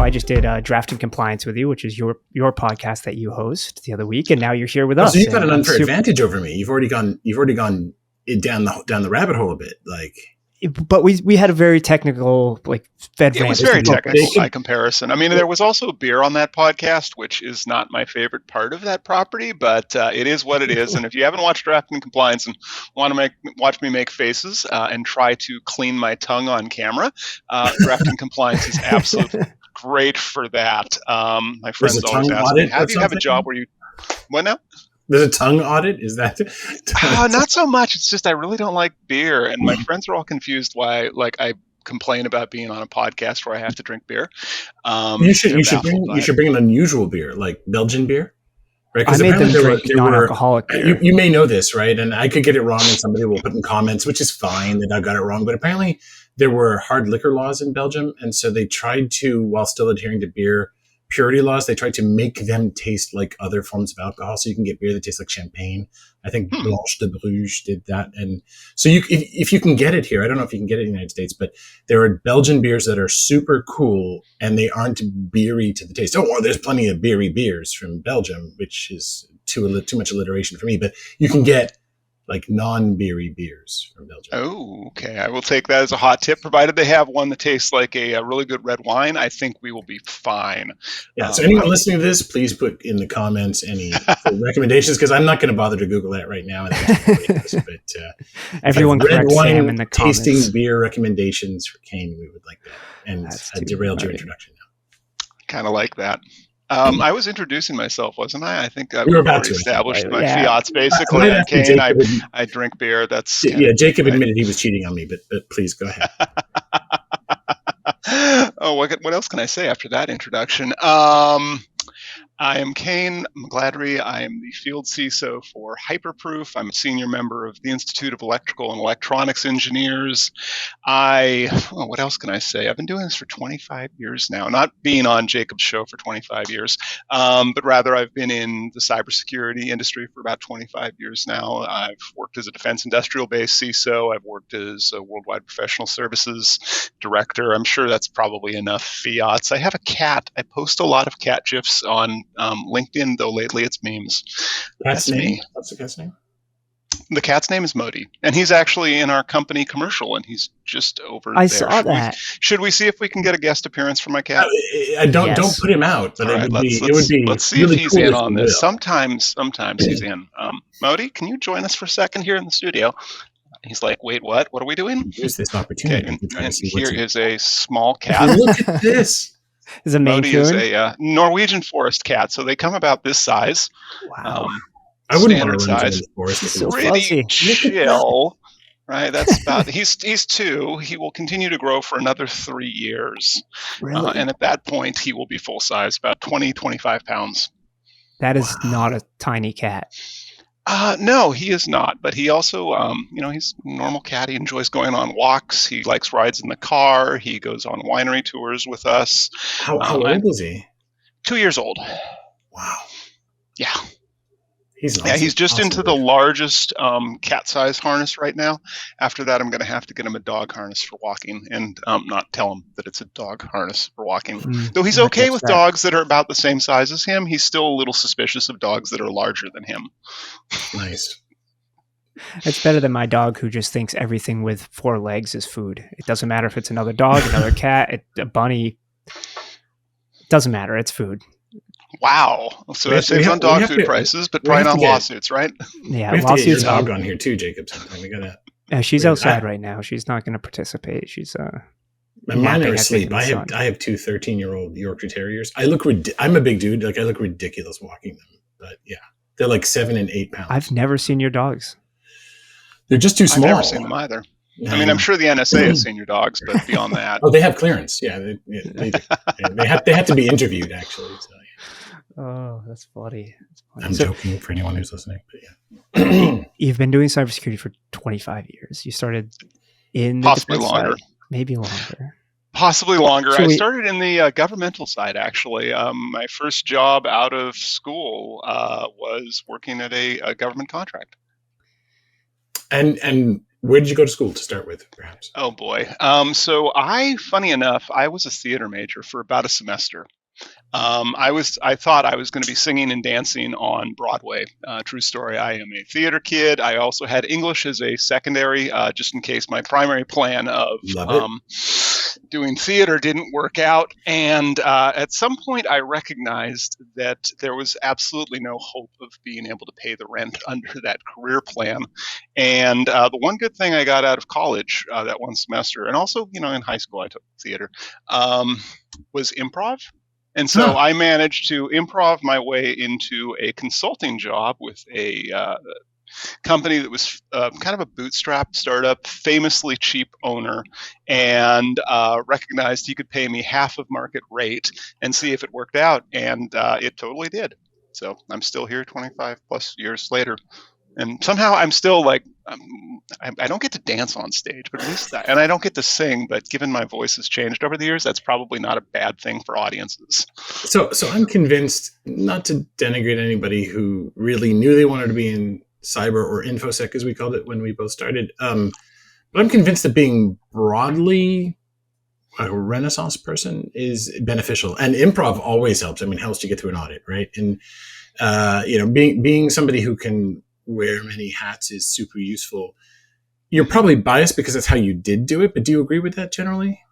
I just did Draft and Compliance with you, which is your podcast that you host the other week, and now you're here with us. So you've got an unfair advantage over me. You've already gone down the rabbit hole a bit, like. But we had a very technical, like, FedRAMP. It was very technical by comparison. I mean, there was also beer on that podcast, which is not my favorite part of that property, but it is what it is. And if you haven't watched Draft and Compliance and want to watch me make faces and try to clean my tongue on camera, Draft and Compliance is absolutely great for that. My friends always ask me, how do you have a job where you... What now? There's a tongue audit? Is that? Not so much. It's just I really don't like beer, and my friends are all confused why I complain about being on a podcast where I have to drink beer. You should bring an unusual beer, like Belgian beer. Right? I made them drink non-alcoholic beer. You may know this, right? And I could get it wrong, and somebody will put in comments, which is fine that I got it wrong. But apparently there were hard liquor laws in Belgium, and so they tried to, while still adhering to beer purity laws, they tried to make them taste like other forms of alcohol. So you can get beer that tastes like champagne. I think Blanche de Bruges did that. And so if you can get it here, I don't know if you can get it in the United States, but there are Belgian beers that are super cool and they aren't beery to the taste. Oh, well, there's plenty of beery beers from Belgium, which is too much alliteration for me, but you can get like non-beery beers from Belgium. Oh, okay. I will take that as a hot tip, provided they have one that tastes like a really good red wine. I think we will be fine. Yeah. So anyone listening to this, please put in the comments any recommendations, because I'm not going to bother to Google that right now. But everyone correct Sam in the comments. Tasting beer recommendations for Kayne, we would like that. And I derailed your introduction now. Kind of like that. I was introducing myself, wasn't I? I think we were about to establish my fiats basically. Kayne, I drink beer. That's Jacob admitted he was cheating on me, but please go ahead. Oh, what else can I say after that introduction? I am Kayne McGladrey. I am the field CISO for Hyperproof. I'm a senior member of the Institute of Electrical and Electronics Engineers. What else can I say? I've been doing this for 25 years now, not being on Jacob's show for 25 years, but rather I've been in the cybersecurity industry for about 25 years now. I've worked as a defense industrial base CISO. I've worked as a worldwide professional services director. I'm sure that's probably enough fiats. I have a cat. I post a lot of cat GIFs on LinkedIn, though lately it's memes. That's me. What's the cat's name? The cat's name is Modi, and he's actually in our company commercial, and he's just over there. I saw that. Should we see if we can get a guest appearance for my cat? Don't put him out, but it would be. Let's see really if he's cool in on this. Sometimes he's in. Modi, can you join us for a second here in the studio? He's like, wait, what? What are we doing? Here's this opportunity. Okay, and here is a small cat. Look at this. Is a Maine Modi is a Norwegian forest cat, so they come about this size. Wow. I wouldn't standard want to run size. into the forest. He's so Pretty fuzzy. chill, right? That's about. He's 2. He will continue to grow for another 3 years, Really? and at that point, he will be full size, about 20-25 pounds. That is not a tiny cat. No, he is not. But he also, he's a normal cat. He enjoys going on walks. He likes rides in the car. He goes on winery tours with us. How old is he? 2 years old. Wow. Yeah. He's just into the largest cat size harness right now. After that, I'm going to have to get him a dog harness for walking and not tell him that it's a dog harness for walking. Though he's okay with dogs that are about the same size as him, he's still a little suspicious of dogs that are larger than him. Nice. It's better than my dog who just thinks everything with 4 legs is food. It doesn't matter if it's another dog, another cat, a bunny. It doesn't matter. It's food. Wow. So that saves on dog food prices, but probably not lawsuits, right? Yeah, we have to get your lawsuits. dog on here too, Jacob. Sometime we gotta. She's outside right now. She's not going to participate. She's mine are asleep. I have 2 13-year-old Yorkshire Terriers. I'm a big dude. Like I look ridiculous walking them, but yeah, they're like 7 and 8 pounds. I've never seen your dogs. They're just too small. I've never seen them either. I mean, I'm sure the NSA has seen your dogs, but beyond that, they have clearance. Yeah, they have to be interviewed actually. So, yeah. Oh, that's funny. I'm joking for anyone who's listening, but yeah. You've been doing cybersecurity for 25 years. You started in the possibly longer, maybe longer. Possibly longer. I started in the governmental side, actually. My first job out of school was working at a government contract. And Where did you go to school to start with, perhaps? Oh boy. So funny enough, I was a theater major for about a semester. I thought I was going to be singing and dancing on Broadway. True story. I am a theater kid. I also had English as a secondary, just in case my primary plan of doing theater didn't work out. And at some point, I recognized that there was absolutely no hope of being able to pay the rent under that career plan. And the one good thing I got out of college that one semester, and also, in high school I took theater, was improv. And so I managed to improv my way into a consulting job with a company that was kind of a bootstrap startup, famously cheap owner, and recognized he could pay me half of market rate and see if it worked out. And it totally did. So I'm still here 25 plus years later. And somehow I'm still like, I don't get to dance on stage, but at least and I don't get to sing. But given my voice has changed over the years, that's probably not a bad thing for audiences. So I'm convinced, not to denigrate anybody who really knew they wanted to be in cyber or infosec, as we called it when we both started. But I'm convinced that being broadly a Renaissance person is beneficial, and improv always helps. I mean, helps to get through an audit, right? And being somebody who can wear many hats is super useful. You're probably biased because that's how you did do it, but do you agree with that generally?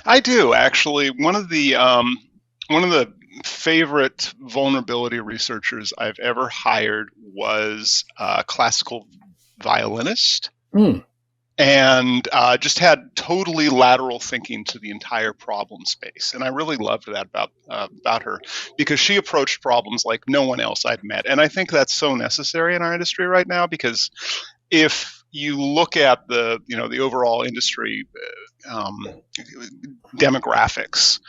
I do, actually. One of the favorite vulnerability researchers I've ever hired was a classical violinist. And just had totally lateral thinking to the entire problem space. And I really loved that about her, because she approached problems like no one else I'd met. And I think that's so necessary in our industry right now, because if you look at the overall industry demographics,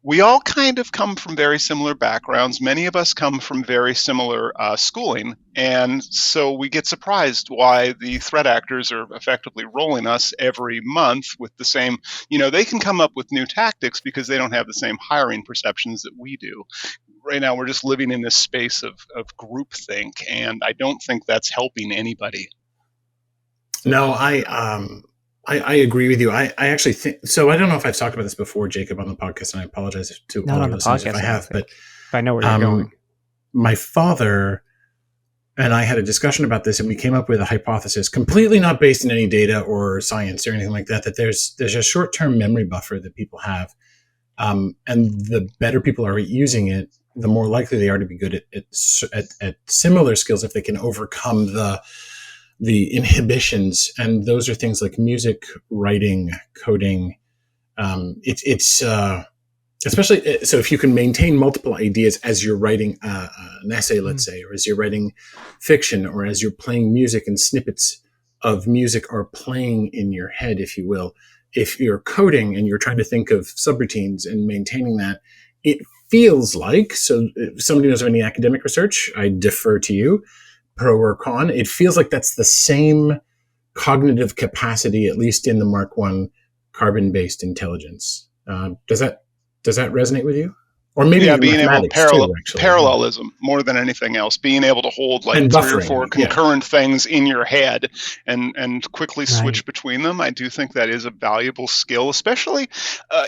we all kind of come from very similar backgrounds. Many of us come from very similar schooling, and so we get surprised why the threat actors are effectively rolling us every month with the same, they can come up with new tactics because they don't have the same hiring perceptions that we do. Right now, we're just living in this space of groupthink, and I don't think that's helping anybody. No, I agree with you. I actually think so. I don't know if I've talked about this before, Jacob, on the podcast, and I apologize to all our listeners if I have. But I know where you're going. My father and I had a discussion about this, and we came up with a hypothesis, completely not based in any data or science or anything like that. That there's a short-term memory buffer that people have, and the better people are at using it, the more likely they are to be good at similar skills if they can overcome the inhibitions. And those are things like music, writing, coding. It's especially so if you can maintain multiple ideas as you're writing an essay, let's say, or as you're writing fiction, or as you're playing music, and snippets of music are playing in your head, if you will. If you're coding and you're trying to think of subroutines and maintaining that, it feels like, so if somebody knows of any academic research, I defer to you, pro or con, it feels like that's the same cognitive capacity, at least in the Mark I carbon-based intelligence. Does that resonate with you? Or maybe being able to actually. Parallelism more than anything else, being able to hold like three or four concurrent things in your head and quickly switch between them. I do think that is a valuable skill, especially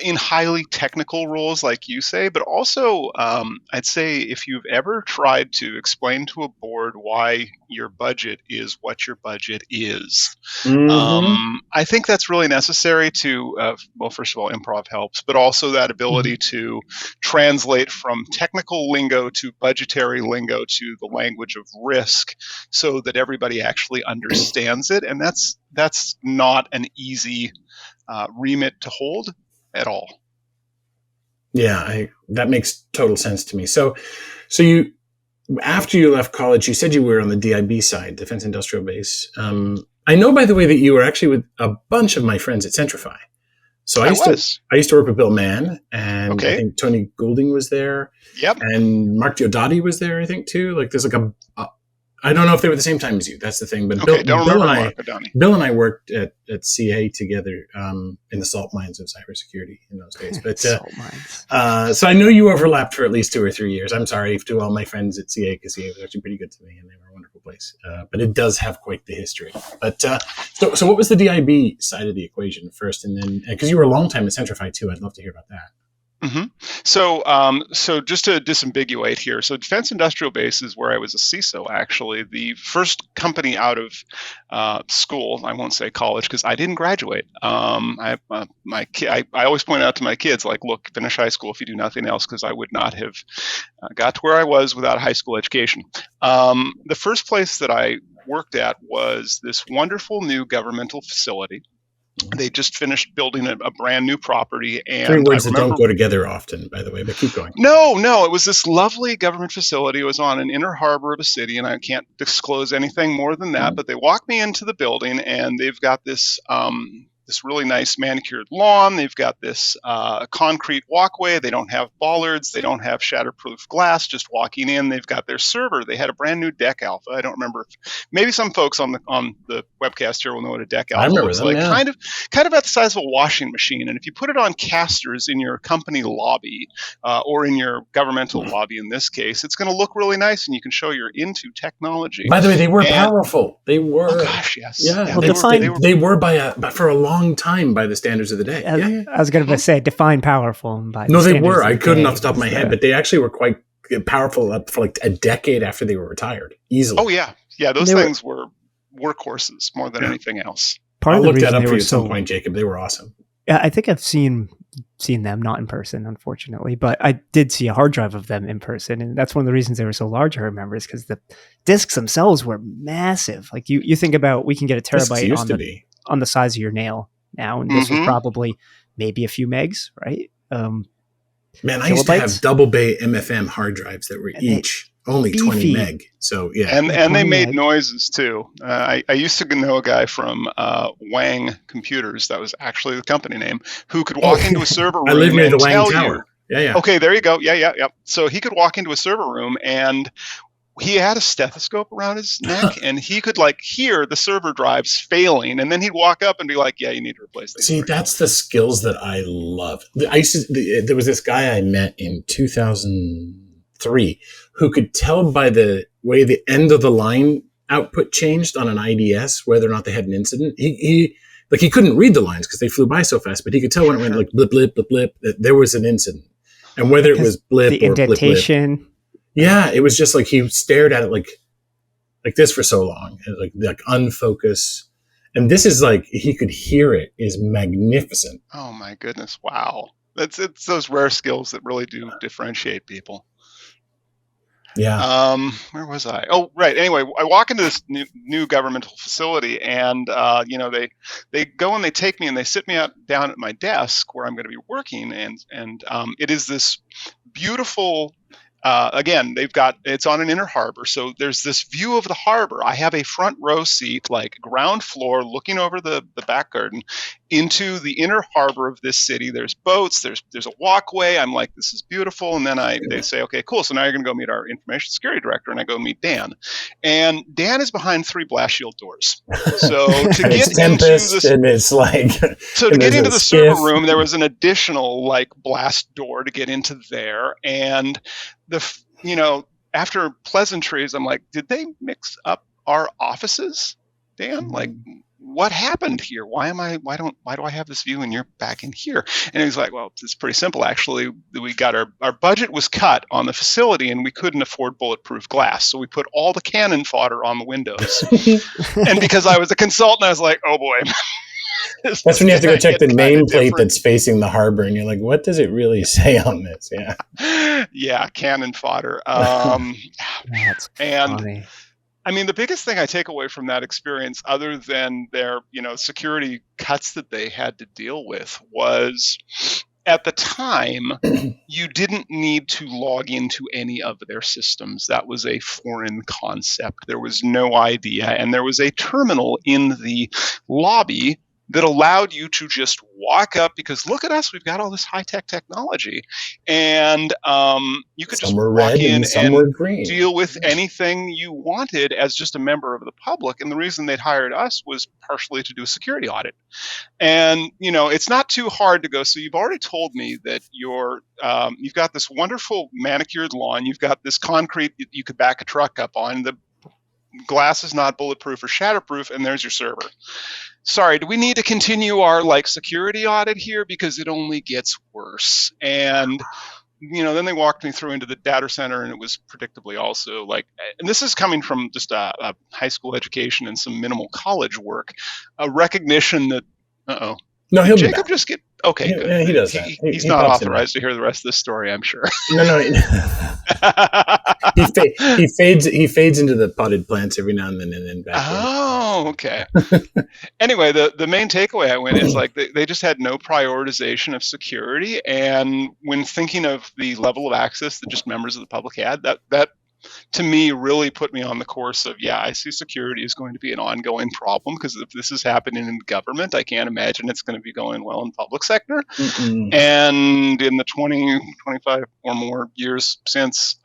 in highly technical roles like you say, but also I'd say if you've ever tried to explain to a board why your budget is what your budget is. I think that's really necessary to, first of all, improv helps, but also that ability to translate from technical lingo to budgetary lingo to the language of risk so that everybody actually understands it. And that's not an easy remit to hold at all. Yeah, that makes total sense to me. So you, after you left college, you said you were on the DIB side, Defense Industrial Base. I know, by the way, that you were actually with a bunch of my friends at Centrify. So I used to work with Bill Mann, and I think Tony Goulding was there. Yep. And Mark Diodati was there, I think, too. Like, there's like I don't know if they were the same time as you. That's the thing. But Bill and I worked at CA together in the salt mines of cybersecurity in those days. But salt mines. So I know you overlapped for at least 2 or 3 years. I'm sorry to all my friends at CA, because CA was actually pretty good to me, and they were wonderful. place. But it does have quite the history. But so what was the DIB side of the equation first? And then, because you were a long time at Centrify too, I'd love to hear about that. Mm-hmm. So just to disambiguate here, so Defense Industrial Base is where I was a CISO, actually. The first company out of school, I won't say college because I didn't graduate. I always point out to my kids, like, look, finish high school if you do nothing else, because I would not have got to where I was without a high school education. The first place that I worked at was this wonderful new governmental facility. They just finished building a brand new property, and 3 words that don't go together often, by the way. But keep going. No, it was this lovely government facility. It was on an inner harbor of a city, and I can't disclose anything more than that. But they walked me into the building, and they've got this really nice manicured lawn. They've got this concrete walkway. They don't have bollards. They don't have shatterproof glass. Just walking in, they've got their server. They had a brand new Deck Alpha. I don't remember. Maybe some folks on the webcast here will know what a Deck Alpha looks like. Yeah. Kind of at the size of a washing machine. And if you put it on casters in your company lobby or in your governmental lobby, in this case, it's going to look really nice, and you can show you're into technology. By the way, they were powerful. They were. Oh gosh, yes. Yeah, well, they were for a long time by the standards of the day. I was going to say define powerful by no, they were. I couldn't off the top of my head, but they actually were quite powerful for like a decade after they were retired, easily. Oh yeah. Those things were workhorses more than anything else. I'll look that up for you at some point, Jacob. They were awesome. Yeah, I think I've seen them, not in person, unfortunately, but I did see a hard drive of them in person, and that's one of the reasons they were so large. I remember is because the discs themselves were massive. Like you think about, we can get a terabyte on the size of your nail now, and this was probably maybe a few megs, right? Man, I used to have double bay MFM hard drives that were each only 20 meg. So yeah, and they made noises too. I used to know a guy from Wang Computers, that was actually the company name, who could walk into a server room. I live near the Wang Tower. Yeah. Okay, there you go. Yeah. So he could walk into a server room, and he had a stethoscope around his neck, and he could hear the server drives failing, and then he'd walk up and be like, "Yeah, you need to replace these." See, that's the skills that I love. There was this guy I met in 2003 who could tell by the way the end of the line output changed on an IDS whether or not they had an incident. He couldn't read the lines because they flew by so fast, but he could tell when it went like blip blip blip blip that there was an incident, and whether it was blip the or indentation. Blip. Yeah, it was just like he stared at it like this for so long, like unfocus. And this is like he could hear it is magnificent. Oh my goodness! Wow, it's those rare skills that really do differentiate people. Yeah. Where was I? Oh, right. Anyway, I walk into this new governmental facility, and they go and they take me and they sit me down at my desk where I'm going to be working, and it is this beautiful. Again, it's on an inner harbor, so there's this view of the harbor. I have a front row seat, like ground floor, looking over the back garden into the inner harbor of this city. There's boats, there's a walkway. I'm like, this is beautiful. And then they say, okay, cool. So now you're going to go meet our information security director, and I go meet Dan. And Dan is behind 3 blast shield doors. So to get into this, and it's like, so to get into the server room, there was an additional blast door to get into there, and after pleasantries, I'm like, did they mix up our offices, Dan? Like, what happened here? Why do I have this view and you're back in here? And he's like, well, it's pretty simple, actually. We got our budget was cut on the facility, and we couldn't afford bulletproof glass. So we put all the cannon fodder on the windows. And because I was a consultant, I was like, oh boy. That's when you have to go check the nameplate that's facing the harbor, and you're like, what does it really say on this? Yeah, cannon fodder. That's funny. I mean, the biggest thing I take away from that experience, other than their security cuts that they had to deal with, was at the time you didn't need to log into any of their systems. That was a foreign concept. There was no idea, and there was a terminal in the lobby that allowed you to just walk up, because look at us, we've got all this high-tech technology, and you could just walk in and deal with anything you wanted as just a member of the public. And the reason they'd hired us was partially to do a security audit. And it's not too hard to go, so you've already told me that you've got this wonderful manicured lawn, you've got this concrete you could back a truck up on, glass is not bulletproof or shatterproof, and there's your server. Sorry, do we need to continue our security audit here? Because it only gets worse. And then they walked me through into the data center, and it was predictably also and this is coming from just a high school education and some minimal college work, a recognition that, No, he'll Jacob be back. just get okay. Yeah, he does that. He's not authorized to hear the rest of this story, I'm sure. No. He fades into the potted plants every now and then back. Oh, okay. Anyway, the main takeaway I went is they just had no prioritization of security, and when thinking of the level of access that just members of the public had, that to me really put me on the course of, I see security is going to be an ongoing problem, because if this is happening in government, I can't imagine it's going to be going well in public sector. Mm-mm. And in the 20, 25 or more years since,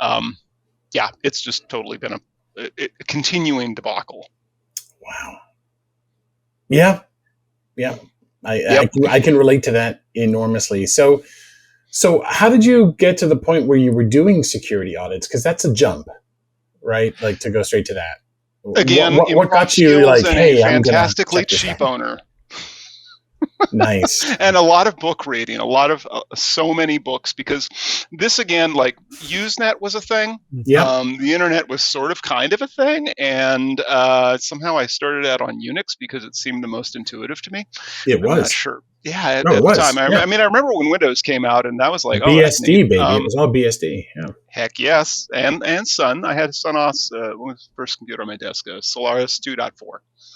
it's just totally been a continuing debacle. Wow. Yeah. I can relate to that enormously. So how did you get to the point where you were doing security audits? Because that's a jump, right? To go straight to that. Again, what got you hey, I'm fantastically cheap owner. Nice. And a lot of book reading, a lot of so many books, because this again, Usenet was a thing. Yeah. The internet was sort of kind of a thing, and somehow I started out on Unix because it seemed the most intuitive to me. It was. I'm not sure. Yeah, at the time. I remember when Windows came out, and that was BSD, baby. It was all BSD. Yeah. Heck yes, and Sun. I had a Sun OS when was the first computer on my desk, Solaris 2.4.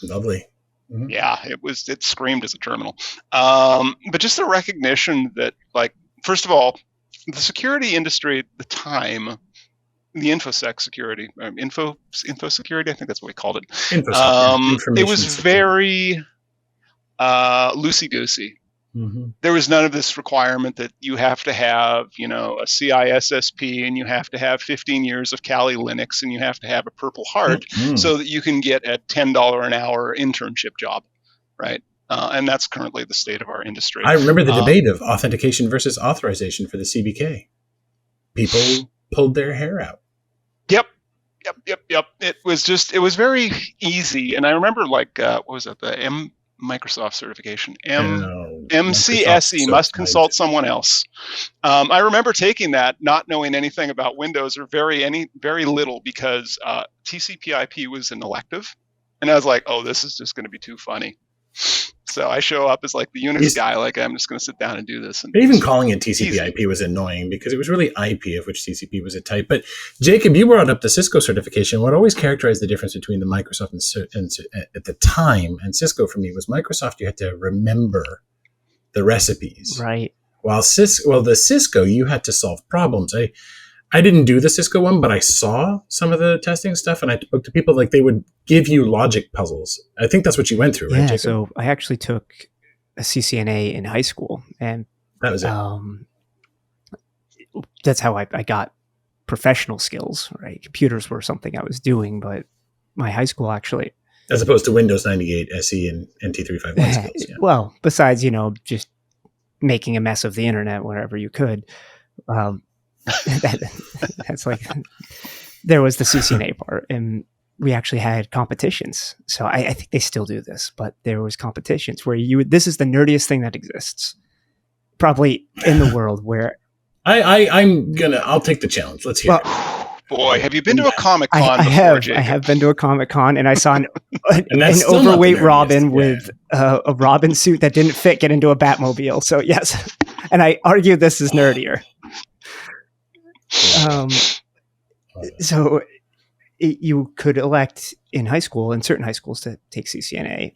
Lovely. Mm-hmm. Yeah, it screamed as a terminal. But just the recognition that, first of all, the security industry at the time, the infosec security, info security, I think that's what we called it. It was very loosey-goosey. Mm-hmm. There was none of this requirement that you have to have, a CISSP, and you have to have 15 years of Kali Linux, and you have to have a Purple Heart so that you can get a $10 an hour internship job, right? And that's currently the state of our industry. I remember the debate of authentication versus authorization for the CBK. People pulled their hair out. Yep. It was very easy. And I remember what was it? The Microsoft certification. MCSE, must consult someone else. I remember taking that, not knowing anything about Windows or very little, because TCP/IP was an elective, and I was like, "Oh, this is just going to be too funny." So I show up as the Unix guy, I'm just going to sit down and do this. And even calling it TCP/IP was annoying, because it was really IP, of which TCP was a type. But Jacob, you brought up the Cisco certification. What always characterized the difference between the Microsoft and at the time and Cisco for me was Microsoft. You had to remember the recipes, right? While the Cisco, you had to solve problems. I didn't do the Cisco one, but I saw some of the testing stuff, and I spoke to people they would give you logic puzzles. I think that's what you went through, right, Jacob? So I actually took a CCNA in high school, and that was it. That's how I got professional skills, right? Computers were something I was doing, but my high school actually... As opposed to Windows 98, SE, and NT351 skills. Yeah. Well, besides, just making a mess of the internet wherever you could. That's there was the CCNA part, and we actually had competitions. So I think they still do this, but there was competitions where this is the nerdiest thing that exists probably in the world, where I'll take the challenge. Let's hear it. Boy, have you been to a Comic Con before, Jacob? I have been to a Comic Con, and I saw an overweight Robin with a Robin suit that didn't fit get into a Batmobile. So yes, and I argue this is nerdier. So you could elect in high school, in certain high schools, to take CCNA,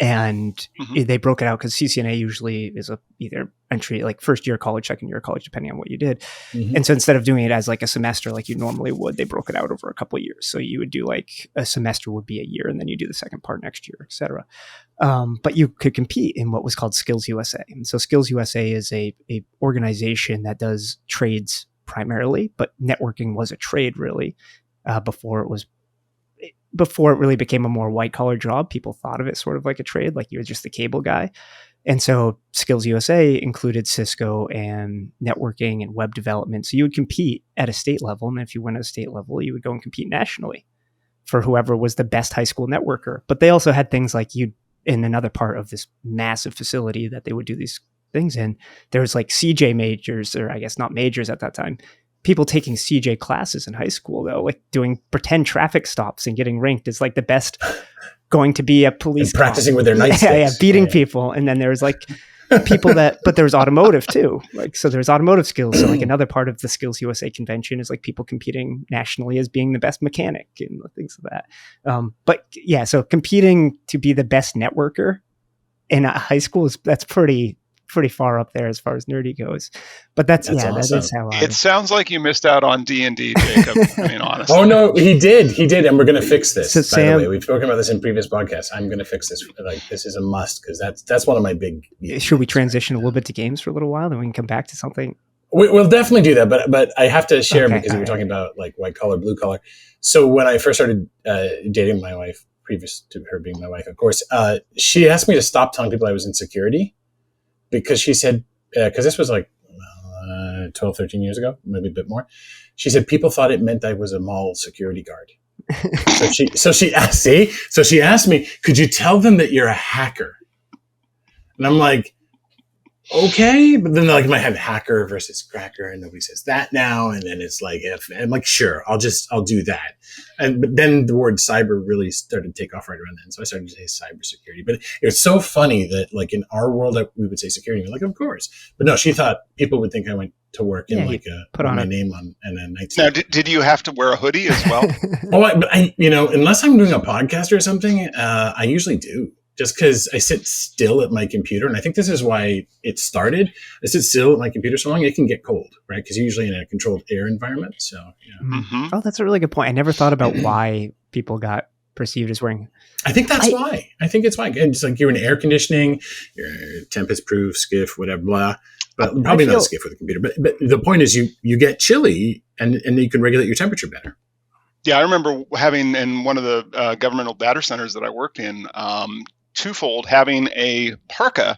and they broke it out because CCNA usually is either entry, first year of college, second year of college, depending on what you did. And so instead of doing it as a semester like you normally would, they broke it out over a couple of years. So you would do a semester would be a year, and then you do the second part next year, etc. But you could compete in what was called Skills USA. And so Skills USA is a organization that does trades primarily, but networking was a trade really before it really became a more white collar job. People thought of it sort of like a trade, like you were just the cable guy. And so Skills USA included Cisco and networking and web development. So you would compete at a state level, and if you went at a state level, you would go and compete nationally. for whoever was the best high school networker. But they also had things like you in another part of this massive facility that they would do these things in. There was like CJ majors, or I guess not majors at that time, people taking CJ classes in high school, though, like doing pretend traffic stops and getting ranked as like the best going to be a police and practicing cop. with their nightsticks. Beating people. And then there was like people but there was automotive too. Like, so there's automotive skills. So like another part of the Skills USA convention is like people competing nationally as being the best mechanic and things like that. But yeah, so competing to be the best networker in a high school that's pretty far up there as far as nerdy goes. But that's awesome. That is how it sounds like you missed out on D&D, Jacob. I mean, honestly. Oh no, he did, and we're going to fix this. So, by the way, we've spoken about this in previous podcasts. I'm going to fix this. Like, this is a must, because that's one of my big. Should we transition a little bit to games for a little while, then we can come back to something? We'll definitely do that, but I have to share because we were talking about like white collar, blue collar. So when I first started dating my wife, previous to her being my wife, of course, she asked me to stop telling people I was in security. Because she said, because this was like 12, 13 years ago, maybe a bit more. She said people thought it meant I was a mall security guard. so she asked me, could you tell them that you're a hacker? And I'm like, okay, but then like in my head, hacker versus cracker, and nobody says that now. And then it's like, if I'm like, sure, I'll do that. But then the word cyber really started to take off right around then. So I started to say cybersecurity. But it's so funny that like in our world, we would say security. We're like, of course. But no, she thought people would think I went to work in like put on my name on and a nightstick. Now, did you have to wear a hoodie as well? But I, unless I'm doing a podcast or something, I usually do. Just because I sit still at my computer, and I think this is why it started. I sit still at my computer so long, it can get cold, right? Because you're usually in a controlled air environment. So, Oh, that's a really good point. I never thought about why people got perceived as wearing. I think that's why. I think it's why. It's like you're in air conditioning, you're tempest proof, skiff, whatever, blah. But probably not a skiff with a computer. But the point is, you get chilly, and you can regulate your temperature better. Yeah, I remember having in one of the governmental data centers that I worked in. Twofold, having a parka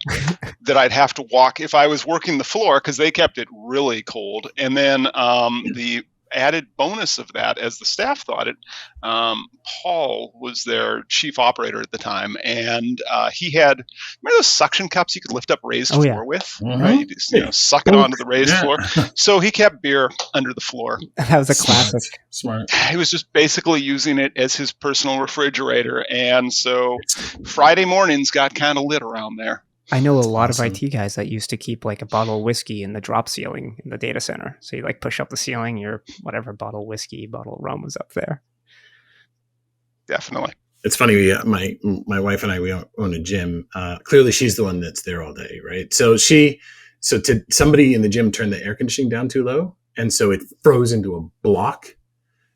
that I'd have to walk if I was working the floor because they kept it really cold. And then the added bonus of that, as the staff thought it, Paul was their chief operator at the time, and he had, remember those suction cups you could lift up raised floor with? Mm-hmm. Right? You just, suck it onto the raised floor. So he kept beer under the floor. That was a classic. Smart. He was just basically using it as his personal refrigerator, and so Friday mornings got kind of lit around there. I know a lot of IT guys that used to keep like a bottle of whiskey in the drop ceiling in the data center. So you like push up the ceiling, your whatever bottle of whiskey, bottle of rum was up there. Definitely. It's funny. My wife and I, we own a gym. Clearly she's the one that's there all day, right? So somebody in the gym turned the air conditioning down too low. And so it froze into a block,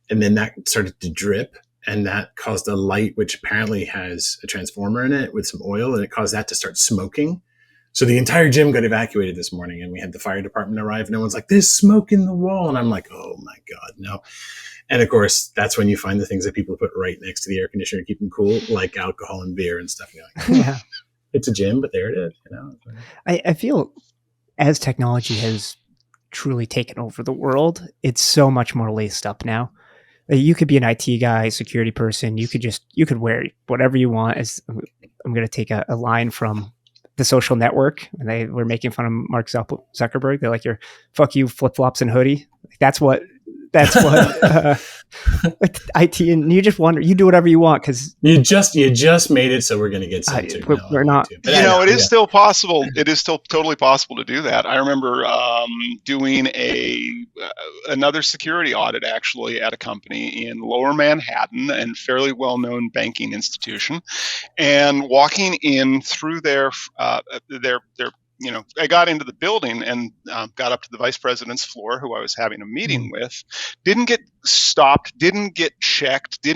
and then that started to drip. And that caused a light, which apparently has a transformer in it with some oil, and it caused that to start smoking. So the entire gym got evacuated this morning, and we had the fire department arrive, and everyone's like, there's smoke in the wall. And I'm like, oh my God, no. And of course, that's when you find the things that people put right next to the air conditioner to keep them cool, like alcohol and beer and stuff. You're like, yeah, it's a gym, but there it is. I feel as technology has truly taken over the world, it's so much more laced up now. You could be an IT guy, security person. You could wear whatever you want. I'm going to take a line from The Social Network, and they were making fun of Mark Zuckerberg. They're like, "Your fuck you, flip flops and hoodie." Like, that's what IT, and you just wonder. You do whatever you want because you just made it, so we're going to get censored. We're not. It is still possible. It is still totally possible to do that. I remember doing another security audit actually at a company in Lower Manhattan, and fairly well-known banking institution, and walking in through their I got into the building and got up to the vice president's floor, who I was having a meeting with. Didn't get stopped, didn't get checked,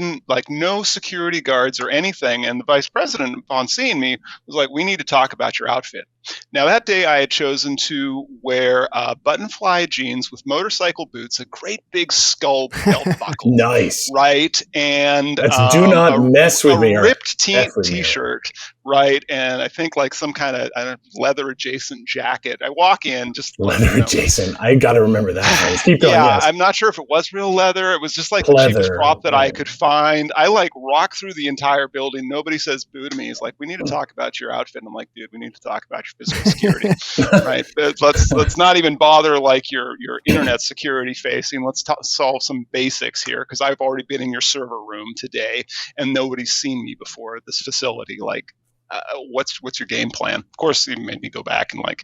no security guards or anything. And the vice president, upon seeing me, was like, "We need to talk about your outfit." Now, that day I had chosen to wear button-fly jeans with motorcycle boots, a great big skull belt buckle. Nice. Right? And That's do not mess with me. A ripped t-shirt, right? And I think like some kind of leather-adjacent jacket. I walk in just leather-adjacent. I got to remember that. Keep going. Yeah, yes. I'm not sure if it was real leather. It was just like the cheapest prop that I could find. I like rock through the entire building. Nobody says boo to me. He's like, we need to talk about your outfit. And I'm like, dude, we need to talk about your physical security. Right? Let's not even bother like your internet security facing. Let's solve some basics here, because I've already been in your server room today and nobody's seen me before at this facility. Like, what's your game plan? Of course, he made me go back and like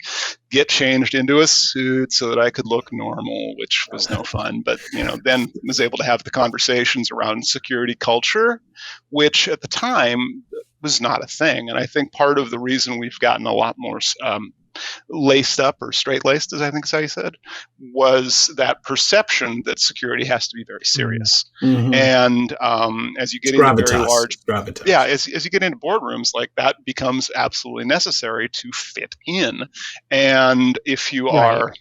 get changed into a suit so that I could look normal, which was no fun. But then was able to have the conversations around security culture, which at the time was not a thing. And I think part of the reason we've gotten a lot more laced up, or straight-laced, as I think is how you said, was that perception that security has to be very serious. Mm-hmm. And as you get into very large, as you get into boardrooms, like that becomes absolutely necessary to fit in. And if you are,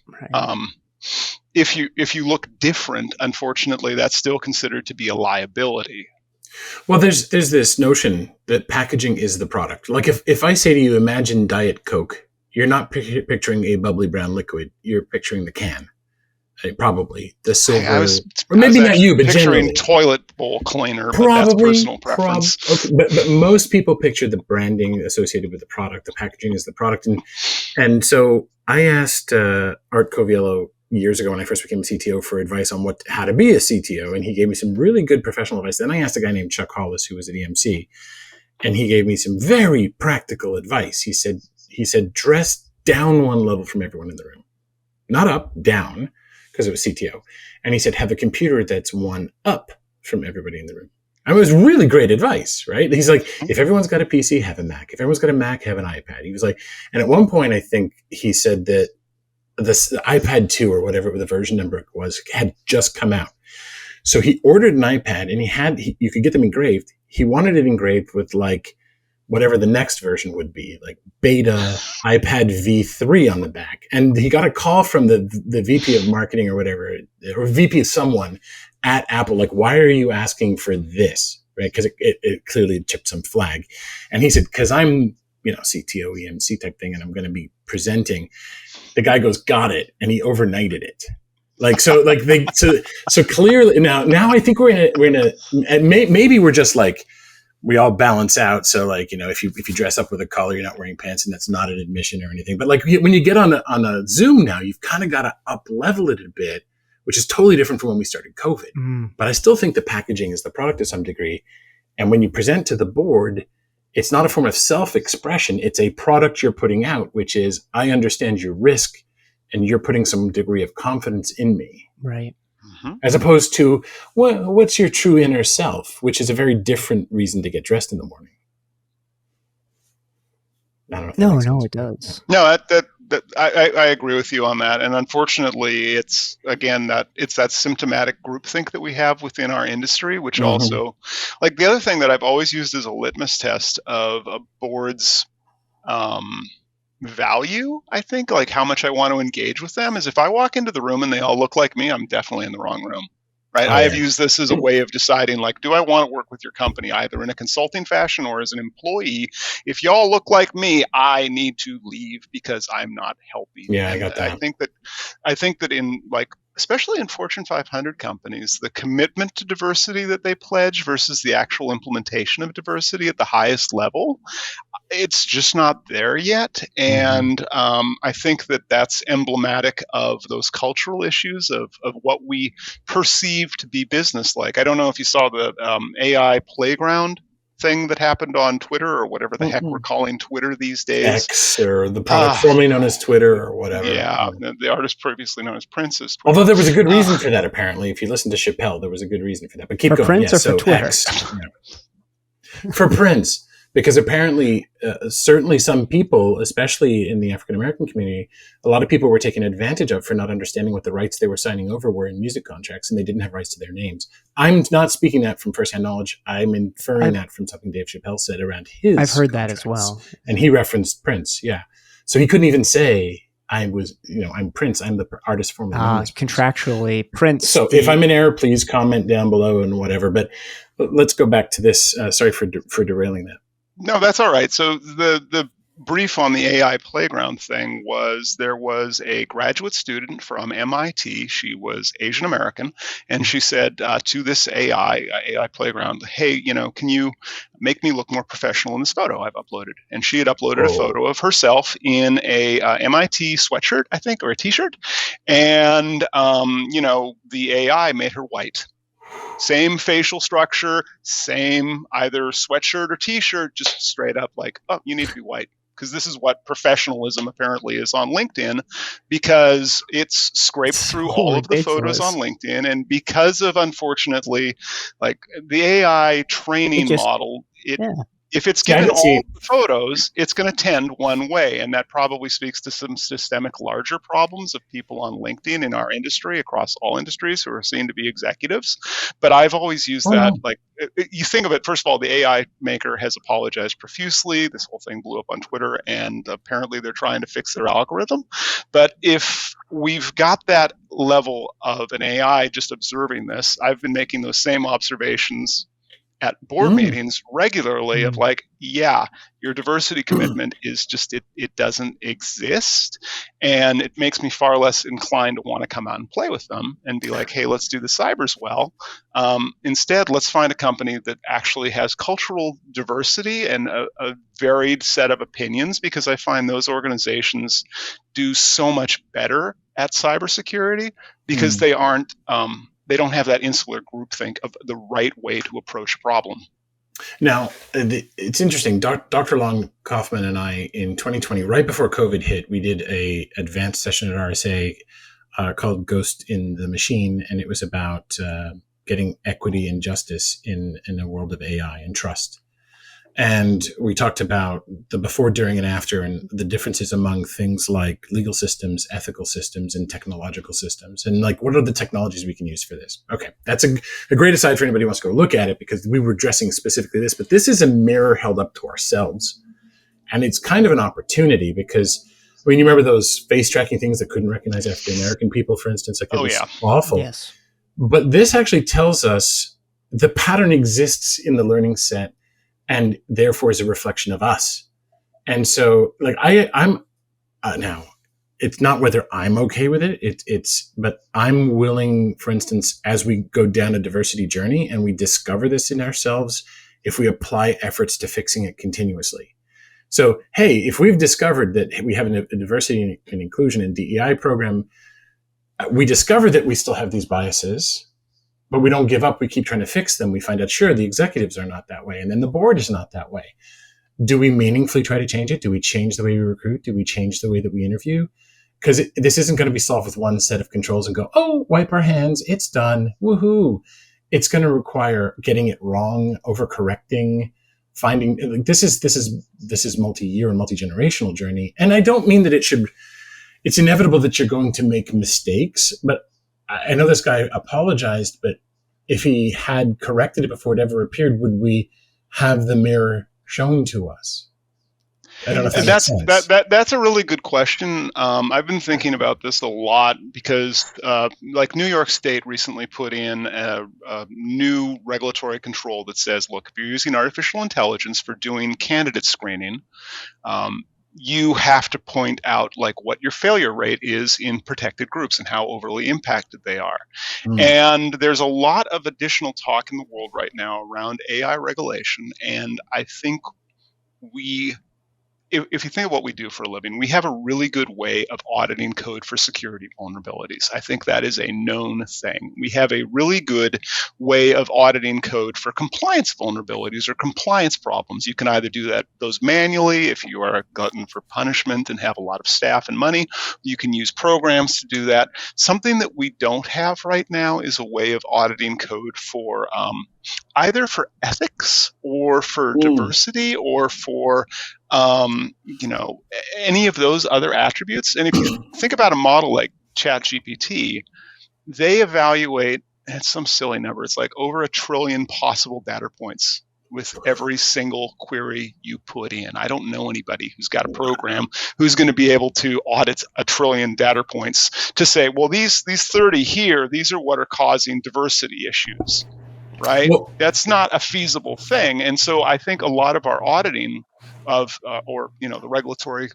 if you look different, unfortunately, that's still considered to be a liability. Well, there's this notion that packaging is the product. Like if I say to you, imagine Diet Coke, you're not picturing a bubbly brown liquid. You're picturing the can, probably the silver, or maybe not you, but picturing generally toilet bowl cleaner. But that's personal preference. Okay, but most people picture the branding associated with the product. The packaging is the product, and so I asked Art Coviello years ago when I first became a CTO for advice on how to be a CTO, and he gave me some really good professional advice. Then I asked a guy named Chuck Hollis, who was at EMC, and he gave me some very practical advice. He said, dress down one level from everyone in the room. Not up, down, because it was CTO. And he said, have a computer that's one up from everybody in the room. And it was really great advice, right? He's like, if everyone's got a PC, have a Mac. If everyone's got a Mac, have an iPad. He was like, and at one point, I think he said that the iPad 2 or whatever the version number was had just come out. So he ordered an iPad, and you could get them engraved. He wanted it engraved with like whatever the next version would be, like beta iPad V3 on the back. And he got a call from the VP of marketing or whatever, or VP of someone at Apple, like, why are you asking for this? Right? Because it clearly chipped some flag. And he said, because I'm, CTO, EMC type thing, and I'm going to be presenting. The guy goes, got it. And he overnighted it. Like, so clearly now I think maybe we're just like, we all balance out. So like, if you dress up with a collar, you're not wearing pants, and that's not an admission or anything. But like when you get on a Zoom now, you've kind of got to up level it a bit, which is totally different from when we started COVID. Mm. But I still think the packaging is the product to some degree. And when you present to the board, it's not a form of self-expression. It's a product you're putting out, which is, I understand your risk and you're putting some degree of confidence in me. Right. As opposed to, what's your true inner self, which is a very different reason to get dressed in the morning. I don't know. No, it does. No, I agree with you on that. And unfortunately, it's that symptomatic groupthink that we have within our industry, which also, like the other thing that I've always used as a litmus test of a board's value, I think, like how much I want to engage with them, is if I walk into the room and they all look like me, I'm definitely in the wrong room. Right? I have used this as a way of deciding, like, do I want to work with your company either in a consulting fashion or as an employee? If y'all look like me, I need to leave because I'm not helping. Yeah, I got that. I think that in like, especially in Fortune 500 companies, the commitment to diversity that they pledge versus the actual implementation of diversity at the highest level, it's just not there yet. And I think that that's emblematic of those cultural issues of what we perceive to be business-like. I don't know if you saw the AI playground thing that happened on Twitter, or whatever the heck we're calling Twitter these days. X, or the product formerly known as Twitter, or whatever. Yeah, the artist previously known as Prince's Twitter. Although there was a good reason for that, apparently. If you listen to Chappelle, there was a good reason for that. But keep going. For Prince or for Twitter? X, for Prince. Because apparently, certainly some people, especially in the African-American community, a lot of people were taken advantage of for not understanding what the rights they were signing over were in music contracts, and they didn't have rights to their names. I'm not speaking that from firsthand knowledge. I'm inferring that from something Dave Chappelle said around his I've heard contracts. that as well. And he referenced Prince, yeah. So he couldn't even say, I'm Prince. I'm the artist formerly known as Prince. Contractually, Prince. So if I'm in error, please comment down below and whatever. But let's go back to this. Sorry for derailing that. No, that's all right. So the brief on the AI playground thing was there was a graduate student from MIT. She was Asian American, and she said to this AI playground, "Hey, can you make me look more professional in this photo I've uploaded?" And she had uploaded a photo of herself in a MIT sweatshirt, I think, or a T-shirt, and the AI made her white. Same facial structure, same either sweatshirt or T-shirt, just straight up like, oh, you need to be white. Because this is what professionalism apparently is on LinkedIn, because it's scraped through all of the photos on LinkedIn. And because of, unfortunately, like the AI training model, if it's given all the photos, it's going to tend one way. And that probably speaks to some systemic larger problems of people on LinkedIn in our industry, across all industries, who are seen to be executives. But I've always used that. Like, you think of it, first of all, the AI maker has apologized profusely. This whole thing blew up on Twitter, and apparently they're trying to fix their algorithm. But if we've got that level of an AI just observing this, I've been making those same observations at board meetings regularly of like, your diversity commitment is just, it doesn't exist. And it makes me far less inclined to want to come out and play with them and be like, hey, let's do the cybers well. Instead, let's find a company that actually has cultural diversity and a varied set of opinions, because I find those organizations do so much better at cybersecurity because they aren't, they don't have that insular groupthink of the right way to approach a problem. Now, it's interesting. Dr. Alon Kaufman and I, in 2020, right before COVID hit, we did a advanced session at RSA called Ghost in the Machine, and it was about getting equity and justice in a world of AI and trust. And we talked about the before, during, and after, and the differences among things like legal systems, ethical systems, and technological systems. And like, what are the technologies we can use for this? Okay, that's a great aside for anybody who wants to go look at it, because we were addressing specifically this. But this is a mirror held up to ourselves. And it's kind of an opportunity because, I mean, you remember those face tracking things that couldn't recognize African American people, for instance? Like, it was awful. Yes. But this actually tells us the pattern exists in the learning set, and therefore is a reflection of us. And so, like, I'm now, it's not whether I'm okay with it. But I'm willing, for instance, as we go down a diversity journey and we discover this in ourselves, if we apply efforts to fixing it continuously. So, hey, if we've discovered that we have a diversity and inclusion and DEI program, we discover that we still have these biases, but we don't give up. We keep trying to fix them. We find out, sure, the executives are not that way. And then the board is not that way. Do we meaningfully try to change it? Do we change the way we recruit? Do we change the way that we interview? Because this isn't going to be solved with one set of controls and go, oh, wipe our hands. It's done. Woohoo. It's going to require getting it wrong, overcorrecting, finding, like, this is multi-year and multi-generational journey. And I don't mean that it's inevitable that you're going to make mistakes, but I know this guy apologized, but if he had corrected it before it ever appeared, would we have the mirror shown to us? I don't know if that makes sense. That's a really good question. I've been thinking about this a lot because, like, New York State recently put in a new regulatory control that says, look, if you're using artificial intelligence for doing candidate screening, you have to point out like what your failure rate is in protected groups and how overly impacted they are. And there's a lot of additional talk in the world right now around AI regulation. And I think if you think of what we do for a living, we have a really good way of auditing code for security vulnerabilities. I think that is a known thing. We have a really good way of auditing code for compliance vulnerabilities or compliance problems. You can either do those manually if you are a glutton for punishment and have a lot of staff and money. You can use programs to do that. Something that we don't have right now is a way of auditing code for either for ethics or for diversity or for any of those other attributes. And if you think about a model like ChatGPT, they evaluate, it's some silly number, it's like over 1 trillion possible data points with every single query you put in. I don't know anybody who's got a program who's going to be able to audit 1 trillion data points to say, well, these 30 here, these are what are causing diversity issues, right? Well, that's not a feasible thing. And so I think a lot of our auditing of, the regulatory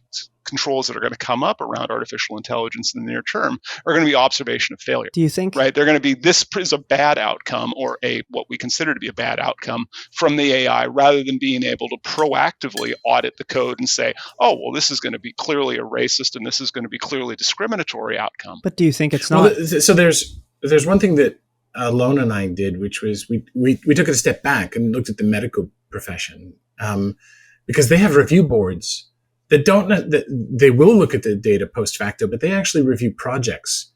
controls that are going to come up around artificial intelligence in the near term are going to be observation of failure. Do you think? Right? They're going to be, this is a bad outcome, or what we consider to be a bad outcome from the AI, rather than being able to proactively audit the code and say, oh, well, this is going to be clearly a racist and this is going to be clearly discriminatory outcome. But do you think it's not? Well, so there's one thing that Alon and I did, which was we took it a step back and looked at the medical profession, because they have review boards that they will look at the data post facto, but they actually review projects.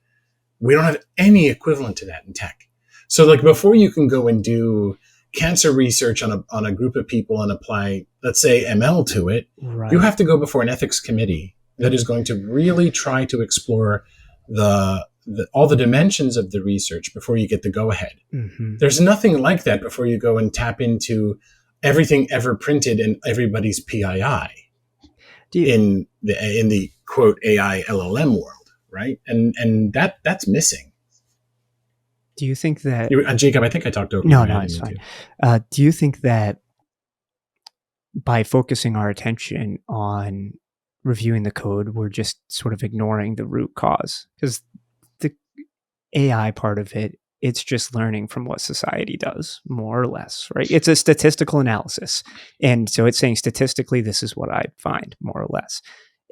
We don't have any equivalent to that in tech. So like before you can go and do cancer research on a group of people and apply, let's say, ML to it, right, you have to go before an ethics committee that is going to really try to explore all the dimensions of the research before you get the go ahead. Mm-hmm. There's nothing like that before you go and tap into everything ever printed in everybody's PII in the quote AI LLM world, right? And that's missing. Do you think that Jacob? I think I talked over. No, it's fine. Do you think that by focusing our attention on reviewing the code, we're just sort of ignoring the root cause? Because the AI part of it, it's just learning from what society does, more or less, right? It's a statistical analysis. And so it's saying statistically, this is what I find, more or less.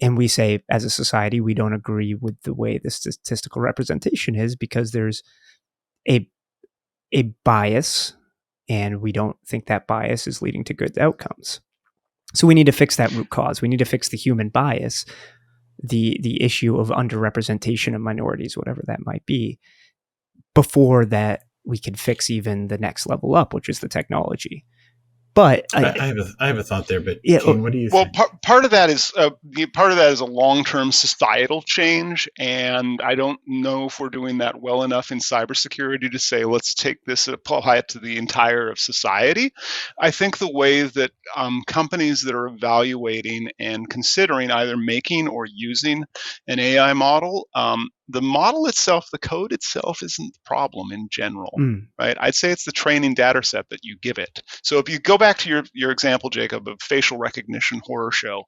And we say, as a society, we don't agree with the way the statistical representation is because there's a bias, and we don't think that bias is leading to good outcomes. So we need to fix that root cause. We need to fix the human bias, the issue of underrepresentation of minorities, whatever that might be, before that we can fix even the next level up, which is the technology. But I have a thought there. But yeah, Kayne, what do you think? Well, part of that is a long-term societal change, and I don't know if we're doing that well enough in cybersecurity to say let's take this and apply it to the entire of society. I think the way that companies that are evaluating and considering either making or using an AI model, the model itself, the code itself, isn't the problem in general, right? I'd say it's the training data set that you give it. So if you go back to your example, Jacob, of facial recognition horror show,